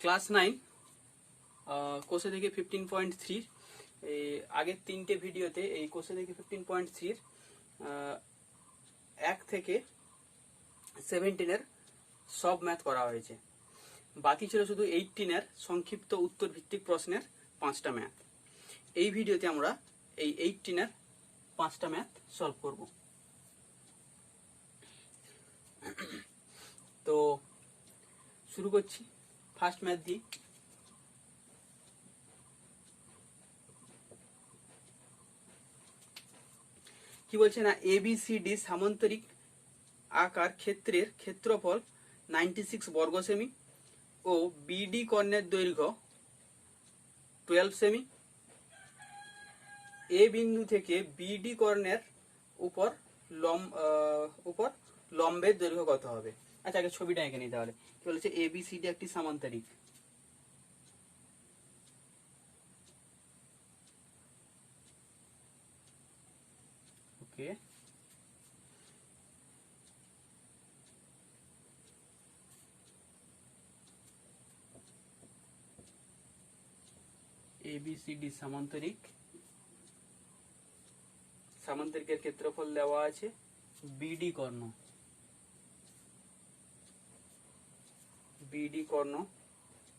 Class 9 কোষে থেকে 15.3 এই আগের তিনটে ভিডিওতে এই কোষে থেকে 15.3 1 থেকে 17 এর সব ম্যাথ করা হয়েছে। বাকি ছিল শুধু 18 এর সংক্ষিপ্ত উত্তর ভিত্তিক প্রশ্নের 5টা ম্যাথ। এই ভিডিওতে আমরা এই 18 এর 5টা ম্যাথ সলভ করব। তো শুরু করছি ফার্স্ট ম্যাথ দিয়ে। কি বলছে না, ABCD সামান্তরিক আকার ক্ষেত্রের ক্ষেত্রফল 96 বর্গ সেমি ও BD কর্ণের দৈর্ঘ্য 12 সেমি। A বিন্দু থেকে BD কর্ণের উপর লম্বের দৈর্ঘ্য কত হবে? আচ্ছা, আগে ছবিটা এঁকে নিই তাহলে। কি বলেছে, ABCD একটি সামান্তরিক। ওকে, ABCD সামান্তরিক, সামান্তরিকের ক্ষেত্রফল দেওয়া আছে BD Karna, BD Karna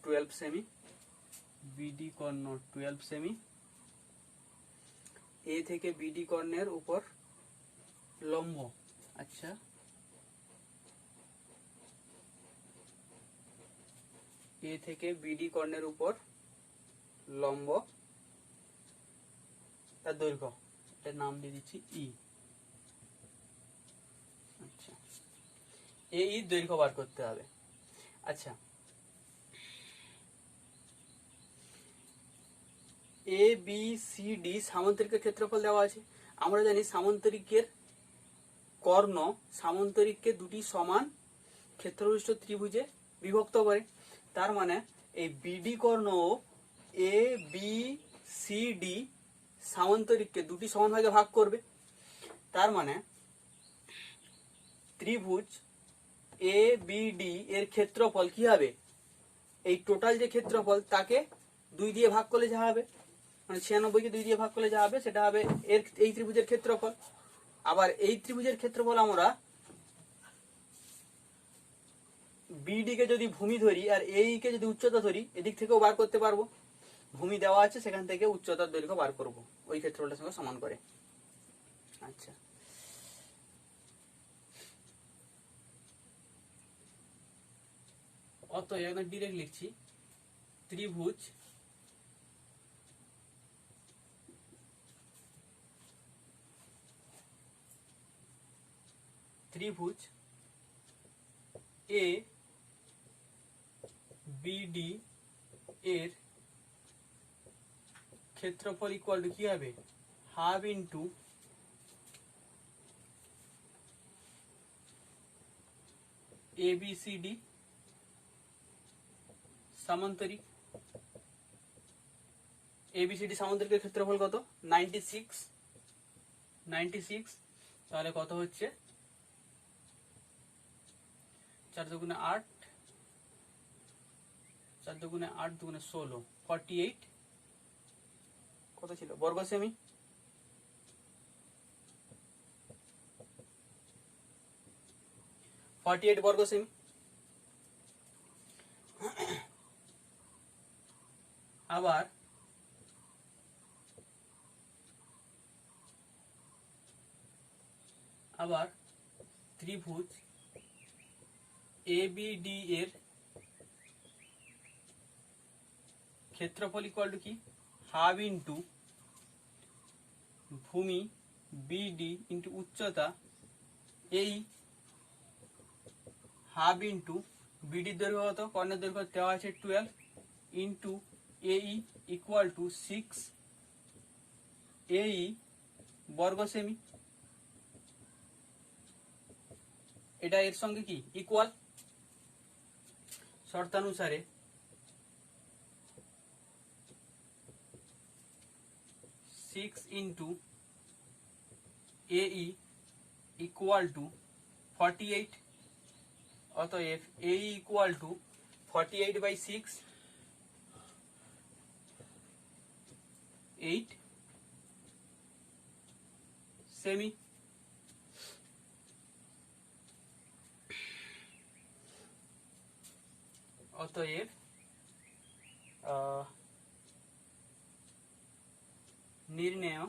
12 semi, BD Karna 12 semi. A থেকে BD কর্ণের উপর লম্ব, আচ্ছা A থেকে BD কর্ণের উপর লম্ব, তার দৈর্ঘ্য, এটার নাম দিয়ে দিচ্ছি E। আচ্ছা, এই দৈর্ঘ্য বার করতে হবে। আচ্ছা, ABCD সামান্তরিকের ক্ষেত্রফল দেওয়া আছে। আমরা জানি সামান্তরিকের কর্ণ সামান্তরিককে দুটি সমান ক্ষেত্রবিশিষ্ট ত্রিভুজে বিভক্ত করে। তার মানে এই BD কর্ণ ও ABCD সামান্তরিককে দুটি সমান ভাগে ভাগ করবে। তার মানে ত্রিভুজ ABD এর ক্ষেত্রফল কি হবে? এই টোটাল যে ক্ষেত্রফল তাকে 2 দিয়ে ভাগ করলে যা হবে, মানে 96 কে 2 দিয়ে ভাগ করলে যা হবে সেটা হবে এই ত্রিভুজের ক্ষেত্রফল। আবার এই ত্রিভুজের ক্ষেত্রফল আমরা BD কে যদি ভূমি ধরি আর AE কে যদি উচ্চতা ধরি, এদিক থেকেও বার করতে পারবো। ভূমি দেওয়া আছে, সেখান থেকে উচ্চতার দৈর্ঘ্য বার করব ওই ক্ষেত্রফলটার সঙ্গে সমান করে। আচ্ছা, অতএব একদম ডিরেক্ট লিখছি, ত্রিভুজ ABD এর ক্ষেত্রফল ইকুয়াল টু কি হবে? Half into ABCD সামান্তরিক। ABCD সামান্তরিকের ক্ষেত্রফল কত? 96। তাহলে কত হচ্ছে? 4 দুগুণে 8, 4 দুগুণে 8 দুগুণে 16, 48 কত ছিল বর্গ সেমি। বর্গ সেমি। আবার ত্রিভুজ ABD এর ক্ষেত্রফল ইকুয়াল টু কি? হাফ ইন্টু ভূমি BD ইন্টু উচ্চতা এই হাফ ইন্টু BD দৈর্ঘ্য কত? কর্ণের দৈর্ঘ্য দেওয়া আছে 12 into AE equal to 6 AE বর্গ সেমি। এটা এর সঙ্গে কি ইকুয়াল? শর্তানুসারে 6 ইন্টু AE ইকুয়াল টু 48। অতএব AE ইকুয়াল টু 48/6 8 সেমি। অতএব নির্ণেয়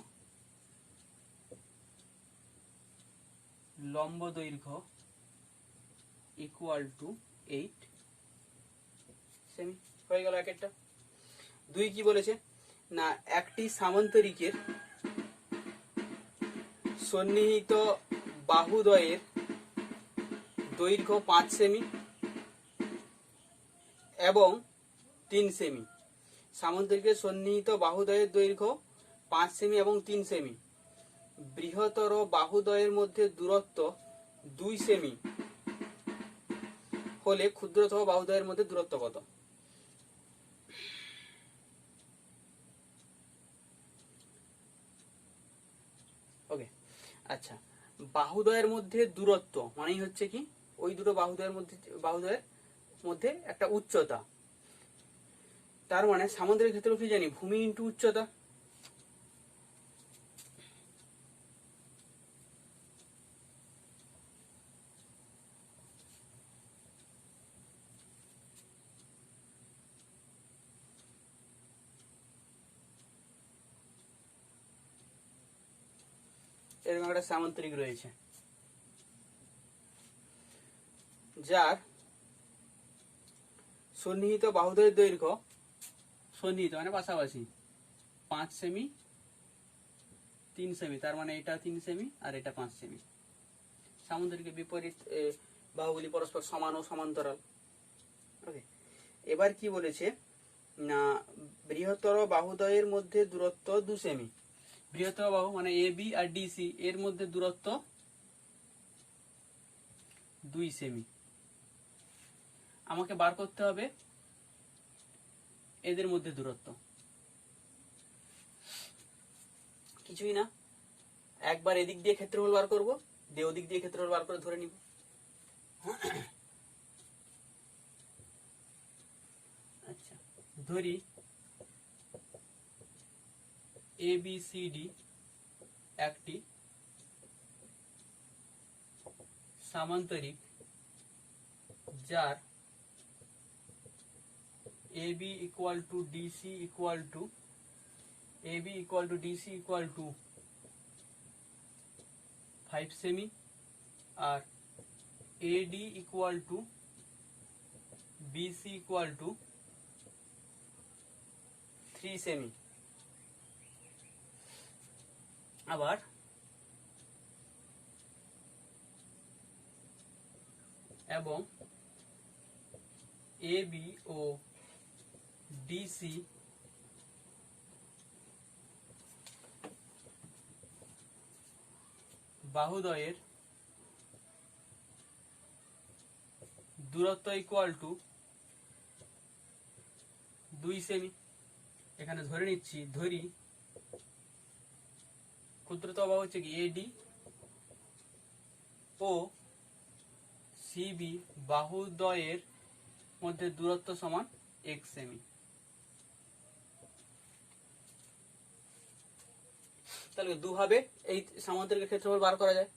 লম্ব দৈর্ঘ্য ইকুয়াল টু 8 সেমি। হয়ে গেল এক একটা। দুই কি বলেছে না, একটি সামান্তরিকের সন্নিহিত বাহুদ্বয়ের দৈর্ঘ্য 5 সেমি এবং 3 সেমি। সামান্তরিকের সন্নিহিত বাহুদ্বয়ের দৈর্ঘ্য 5 সেমি এবং 3 সেমি। বৃহত্তর বাহুদ্বয়ের মধ্যে দূরত্ব 2 সেমি হলে ক্ষুদ্রতম বাহুদ্বয়ের মধ্যে দূরত্ব কত? ওকে, আচ্ছা, বাহুদ্বয়ের মধ্যে দূরত্ব মানেই হচ্ছে কি ওই দুটো বাহুদ্বয়ের মধ্যে একটা উচ্চতা। তার মানে সামান্তরিক ক্ষেত্রে কি জানি, ভূমি ইন্টু উচ্চতা। এরকম একটা সামান্তরিক রয়েছে যার সন্নিহিত বাহুদ্বয়ের দৈর্ঘ্য, সন্নিহিত মানে পাশাপাশি, 5 সেমি 3 সেমি। তার মানে এটা 3 সেমি আর এটা 5 সেমি। সামান্তরিকের বিপরীত বাহুগুলি পরস্পর সমান ও সমান্তরাল। ওকে, এবার কি বলেছে না, বৃহত্তর বাহুদ্বয়ের মধ্যে দূরত্ব 2 সেমি। বৃহত্তর বাহু মানে এ বি আর ডিসি এর মধ্যে দূরত্ব 2 সেমি। আমাকে বার করতে হবে এদের মধ্যে দূরত্ব। কিছুই না, একবার এদিক দিয়ে ক্ষেত্রফল বার করব, দিয়ে ওদিক দিয়ে ক্ষেত্রফল বার করে ধরে নিব। আচ্ছা, ধরি এ বি সি ডি একটি সামান্তরিক যার A B equal to DC equal to DC equal to 5 সেমি আর AD equal to BC equal to 3 সেমি। আবার এবং এ বি ও ডিসি বাহুদ্বয়ের দূরত্ব ইকুয়াল টু 2 সেমি। এখানে ধরে নিচ্ছি, ধরি ক্ষুদ্রতম বাহু হচ্ছে কি এডি ও সিবি বাহুদ্বয়ের মধ্যে দূরত্ব সমান 1 সেমি। তাহলে দুভাবে এই সামান্তরিকের ক্ষেত্রফল বার করা যায়।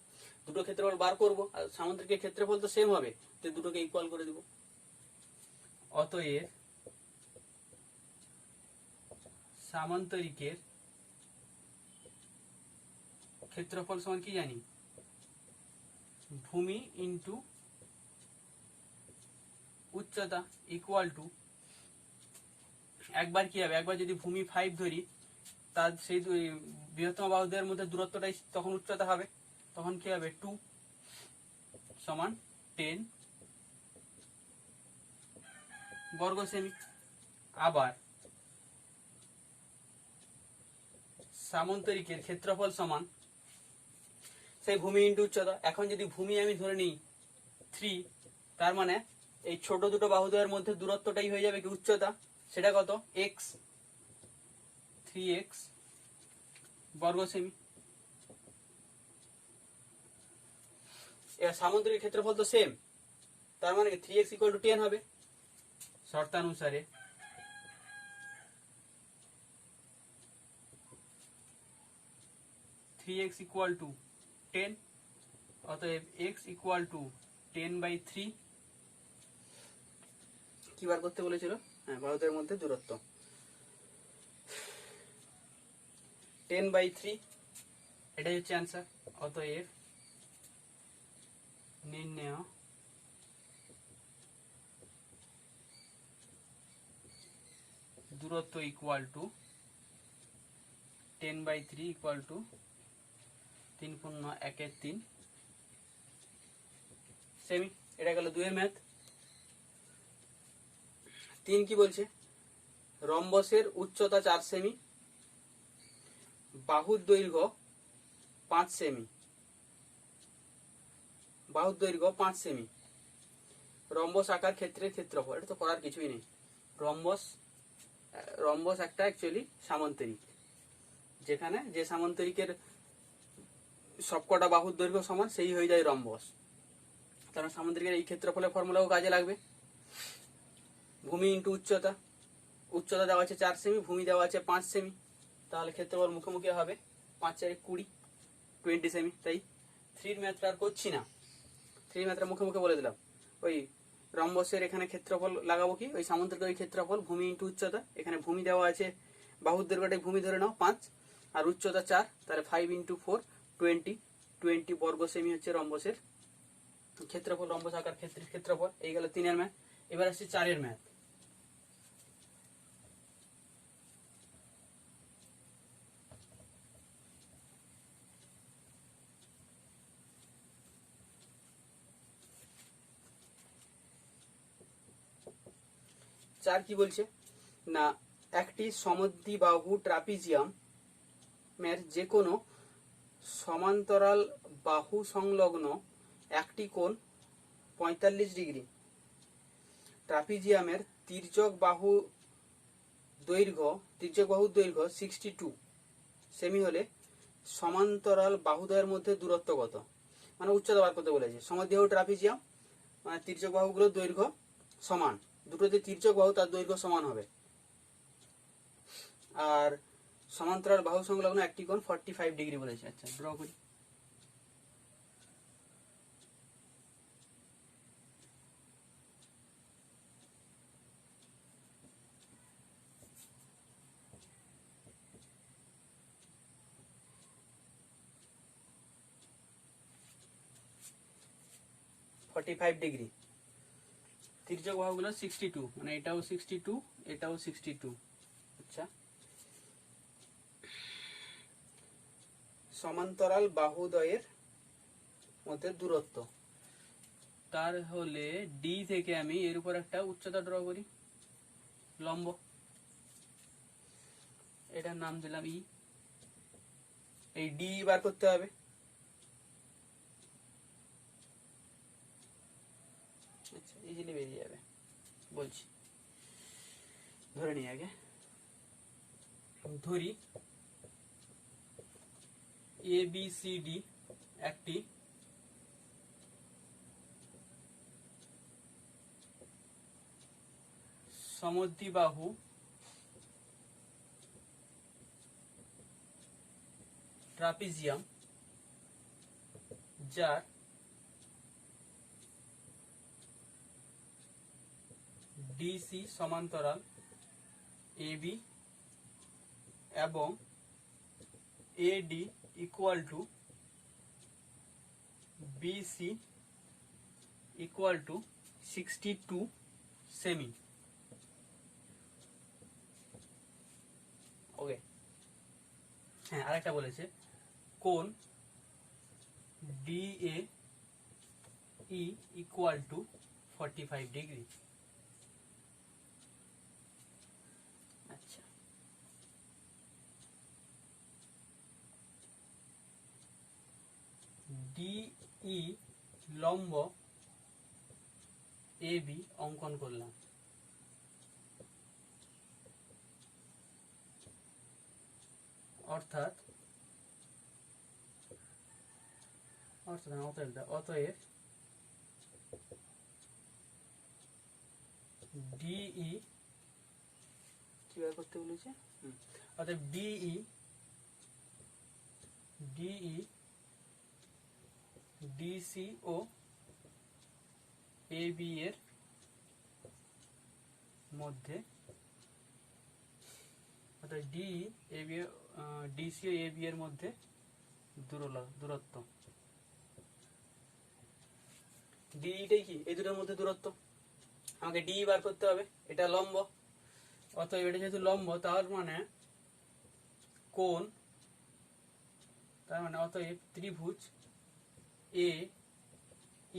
দুটো ক্ষেত্রফল বার করব আর সামান্তরিকের ক্ষেত্রফল তো সেম হবে, তো দুটোকে ইকুয়াল করে দেব। অতএব সামান্তরিকের ক্ষেত্রফল সমান কি জানি, ভূমি ইন্টু উচ্চতা ইকুয়াল টু, একবার কি হবে, একবার যদি ভূমি 5 ধরি তার সেই বৃহত্তম বাহুদ্বয়ের মধ্যে দূরত্বটাই তখন উচ্চতা হবে, তখন কি হবে 2 সমান 10 বর্গ সেমি। আবার সামান্তরিকের ক্ষেত্রফল সমান সেই ভূমি ইন্টু উচ্চতা। এখন যদি ভূমি আমি ধরে নিই 3, তার মানে এই ছোট দুটো বাহুদ্বয়ের মধ্যে দূরত্বটাই হয়ে যাবে কি উচ্চতা, সেটা কত x, 3x বর্গ সেমি। এবার সামান্তরিক ক্ষেত্রফল তো সেম, তার মানে 3x ইকুয়াল টু 10 হবে। শর্তানুসারে 3x ইকুয়াল টু 10, অতএব x ইকুয়াল টু 10/3। কি বার করতে বলেছিল? হ্যাঁ, বাহুদের মধ্যে দূরত্ব 10/3, এটাই হচ্ছে অ্যান্সার। অতএব নির্ণয় দূরত্ব equal to 10/3 equal to 3×1=3 semi. এটা গেল 2 এর ম্যাথ। 3 কি বলছে? রম্বসের উচ্চতা 4 সেমি, বাহুর দৈর্ঘ্য 5 সেমি, বাহুর দৈর্ঘ্য 5 সেমি, রম্বস আকার ক্ষেত্রের ক্ষেত্রফল। এটা তো করার কিছুই নেই। রম্বস একটা অ্যাকচুয়ালি সামান্তরিক, যেখানে যে সামান্তরিকের সবকটা বাহুর দৈর্ঘ্য সমান সেই হয়ে যায় রম্বস। কারণ সামান্তরিকের এই ক্ষেত্রফলের ফর্মুলাও কাজে লাগবে। ভূমি ইন্টু উচ্চতা, উচ্চতা দেওয়া আছে 4 সেমি, ভূমি দেওয়া আছে 5 সেমি, তাহলে ক্ষেত্রফল মুখোমুখি হবে 5×4=20, 20 সেমি। তাই 3 ম্যাথটা আর করছি না, 3 ম্যাথটা মুখে মুখে বলে দিলাম। ওই রম্বসের এখানে ক্ষেত্রফল লাগাবো কি? ওই সামান্তরিক ওই ক্ষেত্রফল, ভূমি ইন্টু উচ্চতা। এখানে ভূমি দেওয়া আছে, বাহুর দৈর্ঘ্যটাই ভূমি ধরে নাও 5, আর উচ্চতা 4, তাহলে 5×4 20, 20 বর্গ সেমি হচ্ছে রম্বসের ক্ষেত্রফল, রম্বস আকার ক্ষেত্রের ক্ষেত্রফল। এই গেল 3 এর ম্যাথ। এবার আসছে 4 এর ম্যাথ। চার কি বলছে না, একটি সমদ্বিবাহু ট্রাপিজিয়াম এর যে কোনো সমান্তরাল বাহু সংলগ্ন একটি কোণ 45 ডিগ্রি, ট্রাপিজিয়ামের তির্যক বাহুর দৈর্ঘ্য 62 সেমি হলে সমান্তরাল বাহুদ্বয়ের মধ্যে দূরত্ব কত? মানে উচ্চতা বার করতে বলেছে। সমদ্বিবাহু ট্রাপিজিয়াম মানে তির্যক বাহুগুলোর দৈর্ঘ্য সমান, দুটোতে তির্যক বাহু তার দৈর্ঘ্য সমান হবে, আর সমান্তরাল বাহু সংলগ্ন একটি কোণ 45 ডিগ্রি বলেছে। আচ্ছা, ড্র করি। ডিগ্রি, তির্যক বাহুগুলো 62, মানে এটাও 62, এটাও 62। আচ্ছা, সমান্তরাল বাহুদ্বয়ের মধ্যে দূরত্ব, তার হলে ডি থেকে আমি এর উপর একটা উচ্চতা ড্র করি, লম্ব। এটার নাম দিলাম ই। এই ডি বার করতে হবে। আচ্ছা, ইজিলি বেরিয়ে যাবে, বলছি। ধরে নিই আগে, ধরি ABCD একটি সমদ্বিবাহু ট্রাপিজিয়াম যার DC সমান্তরাল AB এবং AD equal to BC equal to 62 সেমি। ওকে, হ্যাঁ, আরেকটা বলেছে কোণ DAE ইকুয়াল টু 45 ডিগ্রি। আচ্ছা, DE লম্ব AB অঙ্কন করলাম। অতএব DE কি বার করতে বলেছে? অতএব DE DE DC O A B এর মধ্যে, অর্থাৎ DE A B DC O A B এর মধ্যে দূরত্ব। ডিইটাই কি? এই দুটোর মধ্যে দূরত্ব। আমাকে ডিই বার করতে হবে। এটা লম্ব, অতএব এটা যেহেতু লম্ব তার মানে কোণ, তার মানে অতএব ত্রিভুজ এ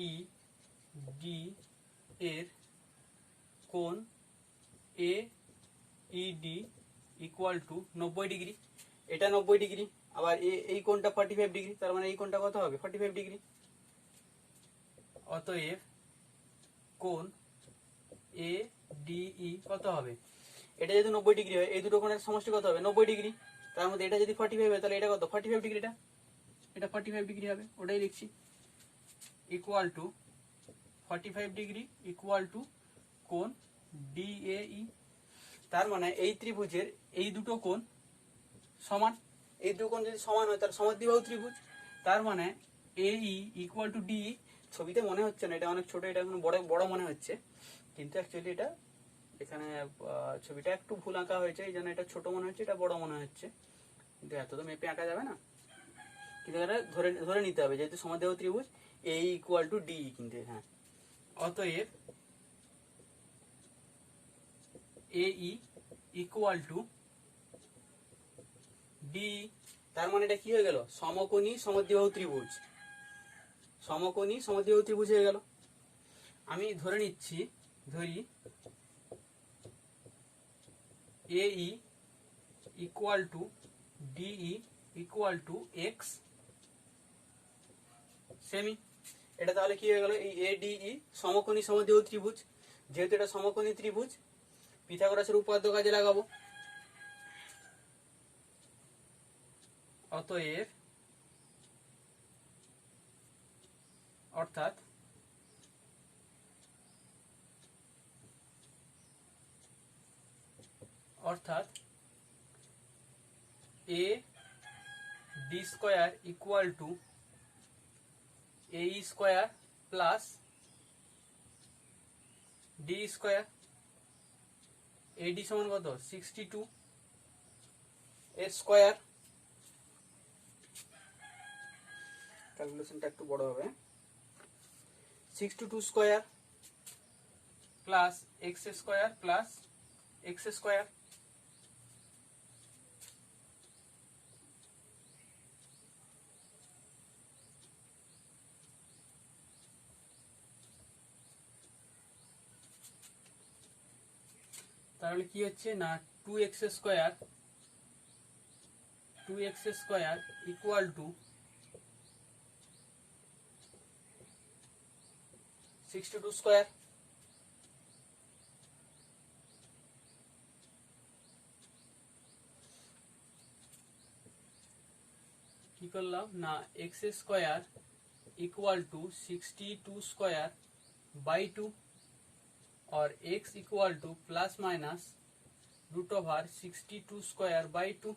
ই ডি এর কোণ A E D equal to 90 degree. এটা 90 ডিগ্রি, আবার এই কোণটা 45 ডিগ্রি, তার মানে এই কোণটা কত হবে? 45 ডিগ্রি। অতএব কোণ এ ডিই কত হবে? এটা যেহেতু 90 ডিগ্রি হয়, এই দুটো কোণের সমষ্টি কত হবে? 90 ডিগ্রি। তার মধ্যে এটা যদি 45 হয় তাহলে এটা কত? 45 ডিগ্রি। এটা 45 ডিগ্রি হবে, ওটাই লিখছি। Equal to 45 degree equal to কোণ ডিএই। তার মানে এই ত্রিভুজের এই দুটো কোণ সমান। এই দুটো কোণ যদি সমান হয় তাহলে সমদ্বিবাহু ত্রিভুজ। তার মানে এই ইকুয়াল টু ডিই। ছবিতে মনে হচ্ছে না, এটা অনেক ছোট, এটা এখন বড় বড় মনে হচ্ছে, কিন্তু অ্যাকচুয়ালি এটা এখানে ছবিটা একটু ভুল আঁকা হয়েছে, এই জন্য এটা ছোট মনে হচ্ছে, এটা বড় মনে হচ্ছে, কিন্তু এত তো মেপে আঁকা যাবে না। কিন্তু এটা ধরে ধরে নিতে হবে যেহেতু সমদ্বিবাহু ত্রিভুজ এ ইকুয়াল টু ডি। কিন্তু হ্যাঁ, অতএব এ ইকুয়াল টু ডি। তার মানে এটা কি হয়ে গেল? সমকোণী সমদ্বিবাহু ত্রিভুজ। সমকোণী সমদ্বিবাহু ত্রিভুজ হয়ে গেল। আমি ধরে নিচ্ছি, ধরি A equal to DE equal to X সেমি। এটা তাহলে কি হয়ে গেল? এই এডিই সমকোণী সমদ্বিবাহু ত্রিভুজ। যেহেতু এটা সমকোণী ত্রিভুজ, পিথাগোরাসের উপপাদ্য কাজে লাগাবো। অতএব অর্থাৎ A D square equal to A square plus D square. AD সমান কত? 62 এর স্কোয়ার। ক্যালকুলেশনটা একটু বড় হবে। 62 square plus x square plus x square. তাহলে কি হচ্ছে না, 2x square equal to 62 square. কি করলাম না, x square equal to 62 square by 2 और x equal to plus minus root over 62 square by 2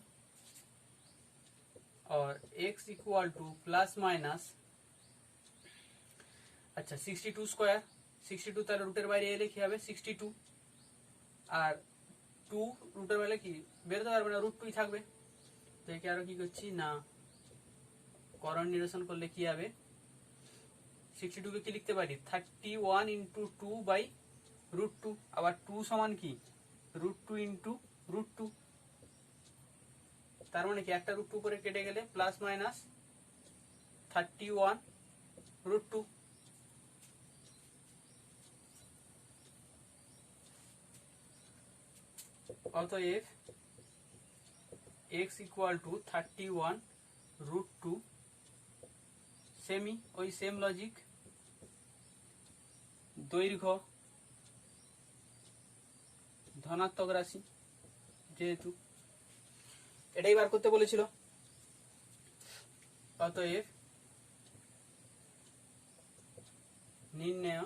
और x equal to plus minus, अच्छा 62 स्क्वायर 62 তার রুটের বাইরে এলে কি হবে 62 আর 2 রুটের বাইরে কি বেরোতে পারবে না, √2 থাকবে। তো একে আরো কি করছি না, করণ নিরসন করলে কি হবে, 62 কে কি লিখতে পারি 31 ইন্টু 2 বাই √2, আবার 2 সমান কি √2 ইন্টু √2। তার মানে কি একটা √2 করে কেটে গেলে প্লাস মাইনাস 31 √2। অতএব x ইকুয়াল টু 31 √2 সেমি, ওই সেম লজিক, দৈর্ঘ্য ধনাত্মক রাশি যেহেতু এটাই বার করতে বলেছিল। অতএব নির্ণয়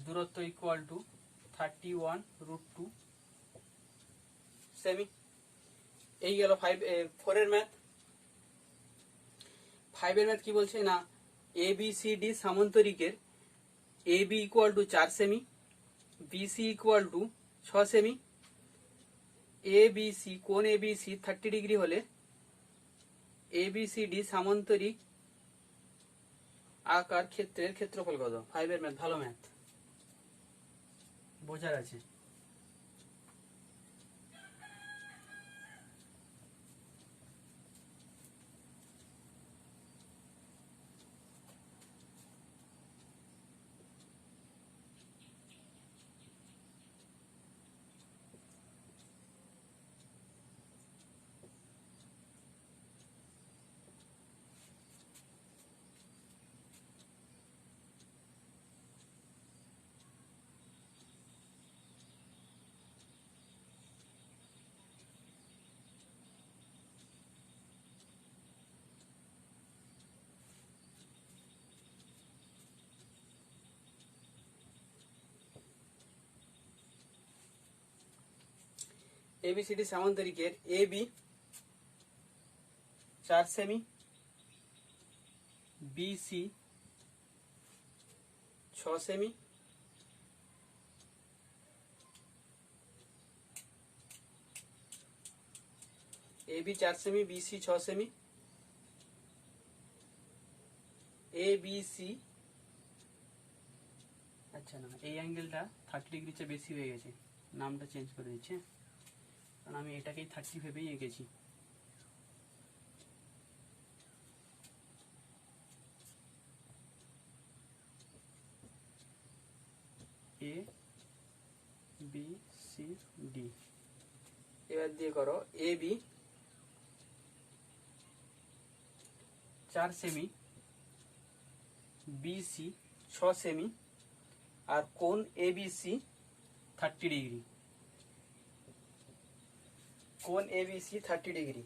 দূরত্ব ইকুয়াল টু 31 √2 সেমি। এই গেল 4 এর ম্যাথ। 5 এর ম্যাথ কি বলছে না, এ বি সি ডি সামান্তরিকের এ বি ইকুয়াল টু 4 সেমি, বি সি ইকুয়াল টু 6 সেমি, এ বি সি কোণ এ বি সি 30 ডিগ্রি হলে এ বি সি ডি সামান্তরিক আকার ক্ষেত্রের ক্ষেত্রফল কত? 5 এর ম্যাথ, ভালো ম্যাথ, বোঝার আছে। এবিসিডি সামান্তরিকের এ বি 4 সেমি, বি সি 6 সেমি, এ বি 4 সেমি, বি সি 6 সেমি, এ বি সি, আচ্ছা না এই অ্যাঙ্গেলটা 30 ডিগ্রির চেয়ে বেশি হয়ে গেছে, নামটা চেঞ্জ করে দিচ্ছি, কারণ আমি এটাকেই 30 ভেবেই এঁকেছি। এ বি সি ডি, এবার দিয়ে করো এ বি 4 সেমি, বি সি 6 সেমি, আর কোণ এ বি সি 30 ডিগ্রি, কোণ A B C 30 degree,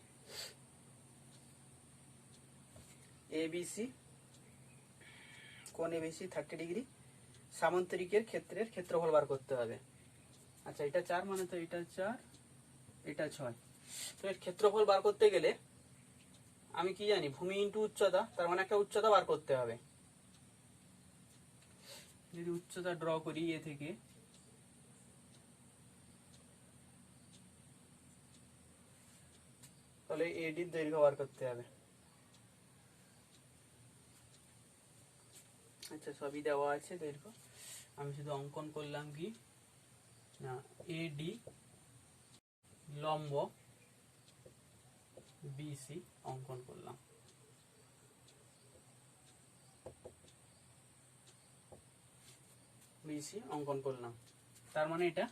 A B C কোণ এ বি সি 30 ডিগ্রি, সামান্তরিকের ক্ষেত্রের ক্ষেত্রফল বার করতে হবে। আচ্ছা এটা 4 মানে তো এটা 4, এটা 6, তো এর ক্ষেত্রফল বার করতে গেলে আমি কি জানি, ভূমি ইন্টু উচ্চতা, তার মানে একটা উচ্চতা বার করতে হবে। যদি উচ্চতা ড্র করি এ থেকে, তাহলে এডির দৈর্ঘ্য বার করতে হবে। আচ্ছা সবই দেওয়া আছে দৈর্ঘ্য, আমি শুধু অঙ্কন করলাম কি না, এডি লম্ব বিসি অঙ্কন করলাম, বিসি অঙ্কন করলাম, তার মানে এটা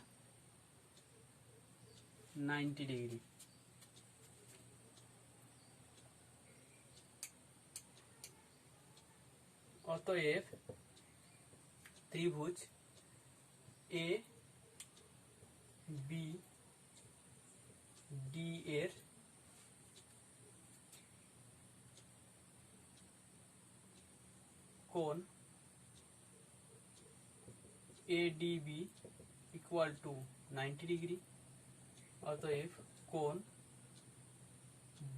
90 ডিগ্রি। অতএব ত্রিভুজ এ বি ডি এর কোণ এডিবি ইকুয়াল টু 90 ডিগ্রি, অতএব কোণ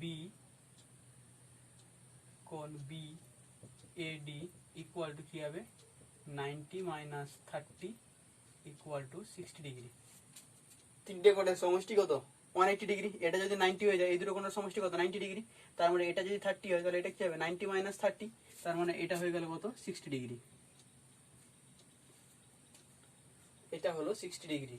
বি এডি ইকুয়াল টু কি হবে, 90 মাইনাস 30 ইকুয়াল টু 60 ডিগ্রি। তিনটে কোণের সমষ্টি কত? 180 ডিগ্রি। এটা যদি 90 হয়ে যায়, এই দুটো কোণের সমষ্টি কত? 90 ডিগ্রি। তার মানে এটা যদি 30 হয় তাহলে এটা কি হবে, 90 মাইনাস 30, তার মানে এটা হয়ে গেল কত, 60 ডিগ্রি। এটা হলো 60 ডিগ্রি।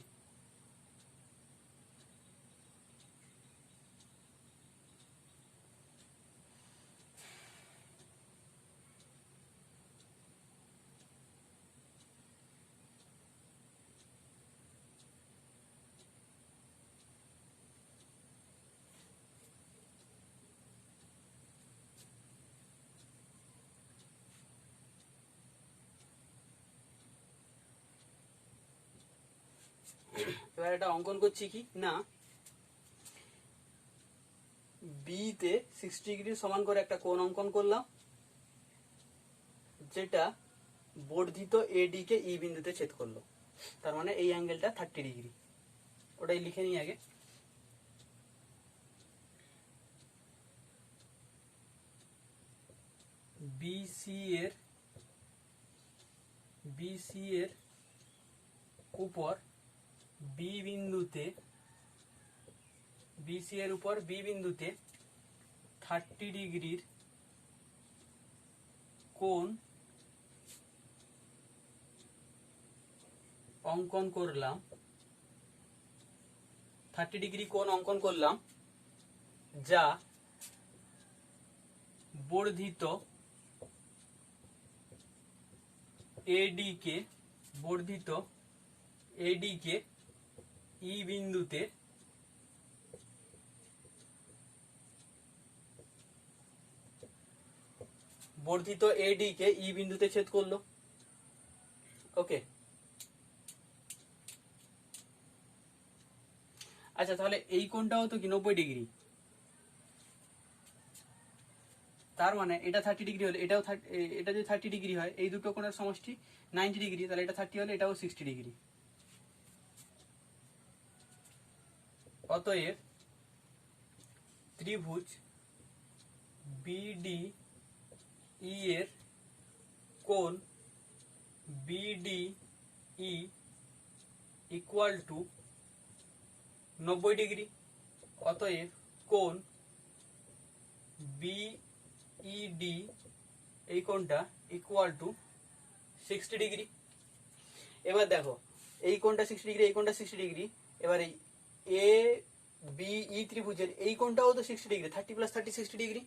এবার এটা অঙ্কন করছি কি না, বি তে 60 ডিগ্রি সমান করে একটা কোণ অঙ্কন করলাম, যেটা বর্ধিত এডি কে ই বিন্দুতে ছেদ করলো, তার মানে এই অ্যাঙ্গেলটা 30 ডিগ্রি। ওটাই লিখে নিই আগে। বিসি এর উপর বি বিন্দুতে 30 ডিগ্রির কোণ অঙ্কন করলাম, 30 ডিগ্রি কোণ অঙ্কন করলাম, যা বর্ধিত এডি কে ই বিন্দুতে ছেদ করলো। ওকে, আচ্ছা তাহলে এই কোণটাও তো কি 90 ডিগ্রি, তার মানে এটা 30 ডিগ্রি হলে এটাও এটা যদি 30 ডিগ্রি হয়, এই দুটো কোণের সমষ্টি 90 ডিগ্রি, তাহলে এটা 30 হলে এটাও 60 ডিগ্রি। অতএব ত্রিভুজ বিডিই এর কোণ বিডিই ইকুয়াল টু 90 ডিগ্রি। অতএব কোণ বিইডি এই কোণটা ইকুয়াল টু 60 ডিগ্রি। এবার দেখো এই কোণটা 60 ডিগ্রি, এই কোণটা 60 ডিগ্রি। এবার এই এ বিই ত্রিভুজের এই কোণটাও তো 60 ডিগ্রি, 30 + 30 60 ডিগ্রি।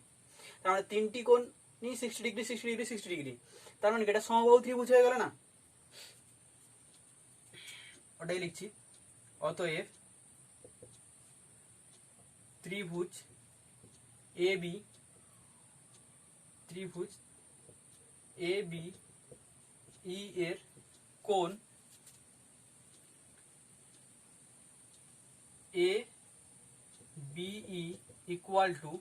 তার মানে তিনটি কোণই 60 ডিগ্রি 60 ডিগ্রি 60 ডিগ্রি। তার মানে এটা সমবাহু ত্রিভুজ হয়ে গেল না? ওটাই লিখছি। অতএব ত্রিভুজ এবি ই এর কোণ এ বিই ইকুয়াল টু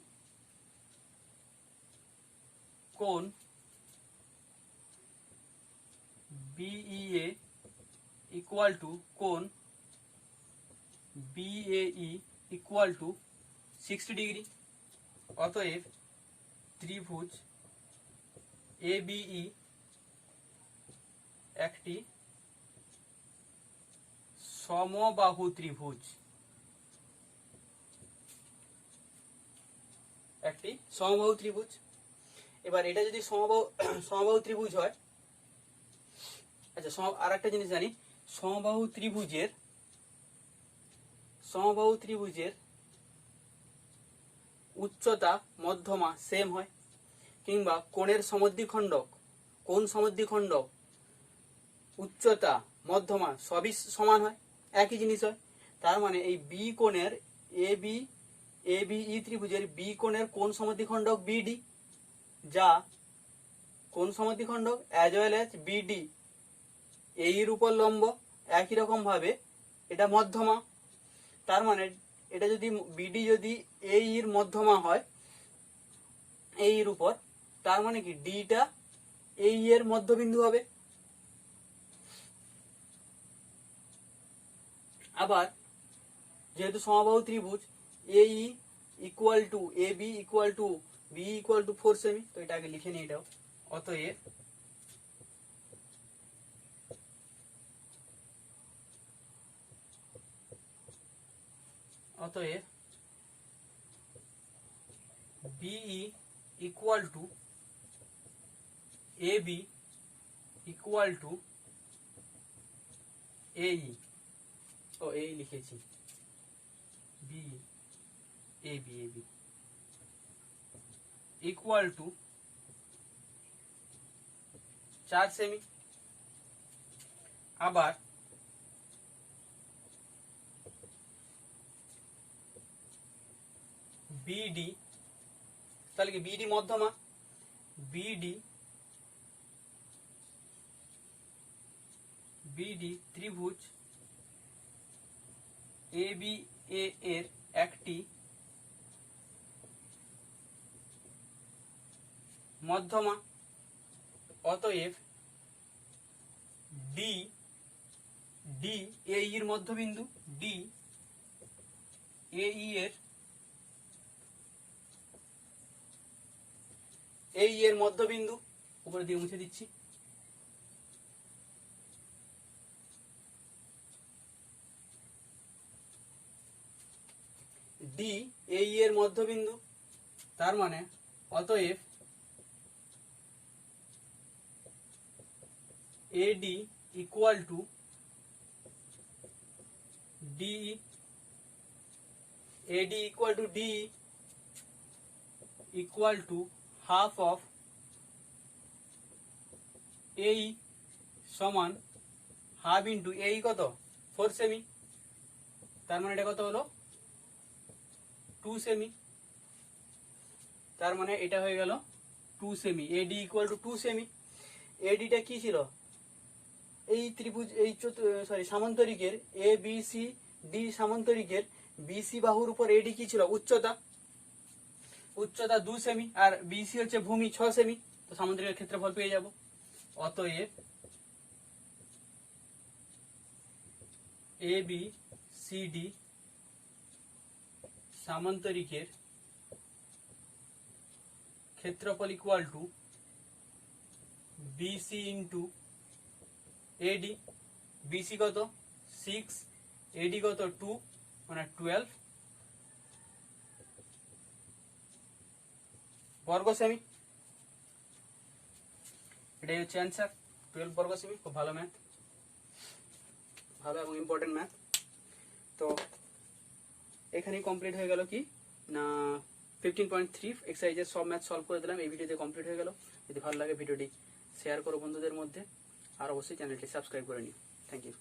কোণ বিইএ ইকুয়াল টু কোণ বিএই ইকুয়াল টু 60 ডিগ্রি। অতএব ত্রিভুজ এবিই একটি সমবাহু ত্রিভুজ। এবার এটা যদি সমবাহু ত্রিভুজ হয়, আচ্ছা আর একটা জিনিস জানি, সমবাহু ত্রিভুজের উচ্চতা মধ্যমা সেম হয়, কিংবা কোণের সমদ্বিখণ্ডক উচ্চতা মধ্যমা সবই সমান হয়, একই জিনিস হয়। তার মানে এই বি কোণের এবিই ত্রিভুজের বি কোণের কোণ সমদ্বিখণ্ডক বিডি, যা কোণ সমদ্বিখণ্ডক অ্যাজ ওয়েল অ্যাজ বিডি এই এর উপর লম্ব, একই রকম ভাবে এটা মধ্যমা। তার মানে এটা যদি বিডি যদি এই এর মধ্যমা হয় এই এর উপর, তার মানে কি ডিটা এই এর মধ্যবিন্দু হবে। আবার যেহেতু সমবাহু ত্রিভুজ AE equal to AB equal to B equal to 4 সেমি, তো এটা আগে লিখে নিই এটাও। অতএব BE equal to AB equal to AE, এই লিখেছি বি এবি ইকুয়াল টু 4 সেমি। আবার বিডি, তাহলে কি বিডি মধ্যমা, বিডি ত্রিভুজ এবি এর একটি মধ্যমা। অতএব ডি এই এর মধ্যবিন্দু, ডি এই এর মধ্যবিন্দু, উপরে দিয়ে মুছে দিচ্ছি। ডি এই এর মধ্যবিন্দু, তার মানে অতএব AD equal to DE, AD equal to D equal to half of AE সমান হাফ ইন্টু AE কত 4 সেমি, তার মানে এটা কত হলো 2 সেমি, তার মানে এটা হয়ে গেল 2 সেমি। AD equal to 2 সেমি। ADটা কি ছিল, এই ত্রিভুজ এই সামান্তরিকের ABCD সামান্তরিকের BC বাহুর উপর AD কি ছিল, উচ্চতা, উচ্চতা 2 সেমি আর BC হচ্ছে ভূমি 6 সেমি, তো সামান্তরিকের ক্ষেত্রফল পেয়ে যাব। অতএব ABCD সামান্তরিকের ক্ষেত্রফল equal to BC into AD। BC কত 6, AD কত 2, মানে 12 বর্গ সেমি। এটাই হচ্ছে অ্যান্সার, 12 বর্গ সেমি। খুব ভালো ম্যাথ, ভালো এবং ইম্পর্টেন্ট ম্যাথ। তো এখানেই কমপ্লিট হয়ে গেল কি না 15.3 এক্সারসাইজের সব ম্যাথ সলভ করে দিলাম, এই ভিডিওতে কমপ্লিট হয়ে গেল। যদি ভালো লাগে ভিডিওটি শেয়ার করো বন্ধুদের মধ্যে, আর অবশ্যই চ্যানেলটি সাবস্ক্রাইব করে নিও। Thank you.